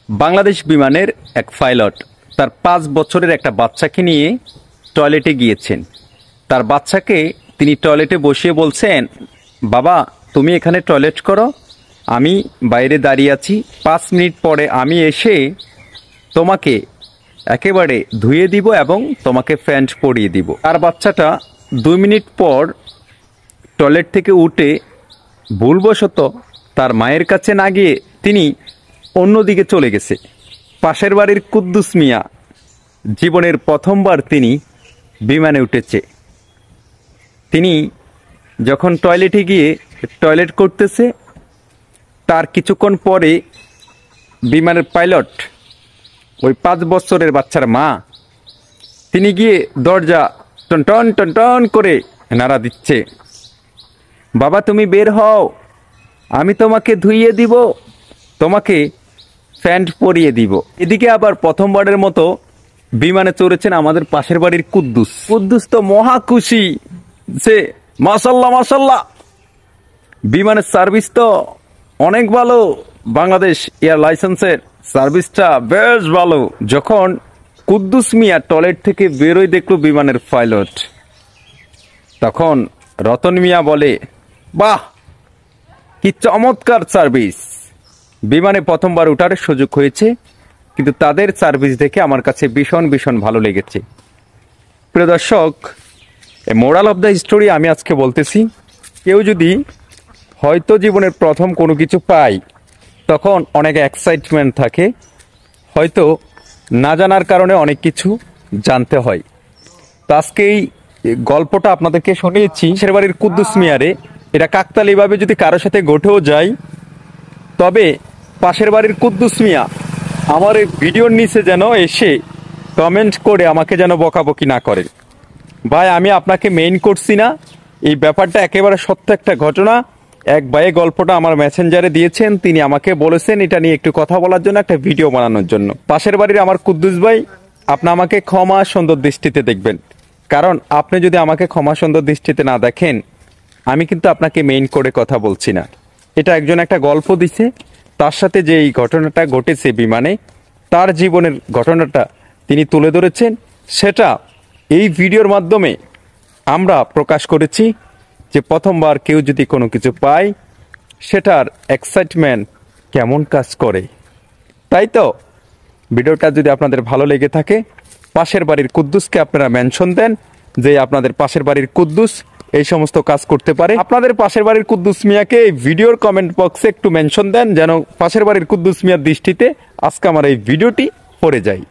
বাংলাদেশ বিমানের এক পাইলট তার 5 বছরের একটা বাচ্চাকে নিয়ে টয়লেটে গিয়েছেন। তার বাচ্চাকে তিনি টয়লেটে বসিয়ে বলছেন, বাবা তুমি এখানে টয়লেট করো, আমি বাইরে দাঁড়িয়ে আছি, 5 মিনিট পরে আমি এসে তোমাকে একেবারে ধুয়ে দিব এবং তোমাকে প্যান্ট পরিয়ে দিব। আর বাচ্চাটা 2 মিনিট পর টয়লেট থেকে উঠে ভুলবশত তার মায়ের কাছে না গিয়ে তিনি অন্যদিকে চলে গেছে। পাশের বাড়ির কুদ্দুস মিয়া জীবনের প্রথমবার তিনি বিমানে উঠেছে। তিনি যখন টয়লেটে গিয়ে টয়লেট করতেছে, তার কিছুক্ষণ পরে বিমানের পাইলট ওই 5 বছরের বাচ্চার মা তিনি গিয়ে দরজা টন টন টন টন করে নাড়া দিচ্ছে, বাবা তুমি বের হও, আমি তোমাকে ধুইয়ে দিব, তোমাকে প্যান্ট পরিয়ে দিব। এদিকে আবার প্রথমবারের মতো বিমানে চড়েছেন আমাদের পাশের বাড়ির কুদ্দুস। কুদ্দুস তো মহা খুশি যে মাশাল্লাহ মাশাল্লাহ, বিমানের সার্ভিস তো অনেক ভালো, বাংলাদেশ এয়ার লাইসেন্সের সার্ভিসটা বেশ ভালো। যখন কুদ্দুস মিয়া টয়লেট থেকে বেরোয় দেখলো বিমানের পাইলট, তখন রতন মিয়া বলে, বাহ কি চমৎকার সার্ভিস। বিমানে প্রথমবার ওঠার সুযোগ হয়েছে, কিন্তু তাদের সার্ভিস দেখে আমার কাছে ভীষণ ভীষণ ভালো লেগেছে। প্রিয় দর্শক, মোরাল অফ দ্য স্টোরি আমি আজকে বলতেছি, কেউ যদি হয়তো জীবনের প্রথম কোনো কিছু পায় তখন অনেক এক্সাইটমেন্ট থাকে, হয়তো না জানার কারণে অনেক কিছু জানতে হয়। তো আজকে এই গল্পটা আপনাদেরকে শুনিয়েছি পাশের বাড়ির কুদ্দুস মিয়ারে। এটা কাকতালীয়ভাবে যদি কারোর সাথে ঘটেও যায়, তবে পাশের বাড়ির কুদ্দুস মিয়া আমার এই ভিডিওর নিচে যেন এসে কমেন্ট করে আমাকে যেন বকাবকি না করে। ভাই আমি আপনাকে মেইন করছি না, এই ব্যাপারটা একেবারে সত্য একটা ঘটনা। এক ভাইয়ে গল্পটা আমার মেসেঞ্জারে দিয়েছেন, তিনি আমাকে বলেছেন এটা নিয়ে একটু কথা বলার জন্য, একটা ভিডিও বানানোর জন্য। পাশের বাড়ির আমার কুদ্দুস ভাই, আপনি আমাকে ক্ষমা সুন্দর দৃষ্টিতে দেখবেন, কারণ আপনি যদি আমাকে ক্ষমা সুন্দর দৃষ্টিতে না দেখেন, আমি কিন্তু আপনাকে মেইন করে কথা বলছি না। এটা একজন একটা গল্প দিছে, তার সাথে যে এই ঘটনাটা ঘটেছে বিমানে, তার জীবনের ঘটনাটা তিনি তুলে ধরেছেন, সেটা এই ভিডিওর মাধ্যমে আমরা প্রকাশ করেছি যে প্রথমবার কেউ যদি কোনো কিছু পায় সেটার এক্সাইটমেন্ট কেমন কাজ করে। তাই তো ভিডিওটা যদি আপনাদের ভালো লেগে থাকে, পাশের বাড়ির কুদ্দুসকে আপনারা মেনশন দেন যে আপনাদের পাশের বাড়ির কুদ্দুস এই সমস্ত কাজ করতে পারে। আপনাদের পাশের বাড়ির কুদ্দুস মিয়াকে এই ভিডিওর কমেন্ট বক্সে একটু মেনশন দেন, যেন পাশের বাড়ির কুদ্দুস মিয়ার দৃষ্টিতে আজকে আমার এই ভিডিওটি পড়ে যায়।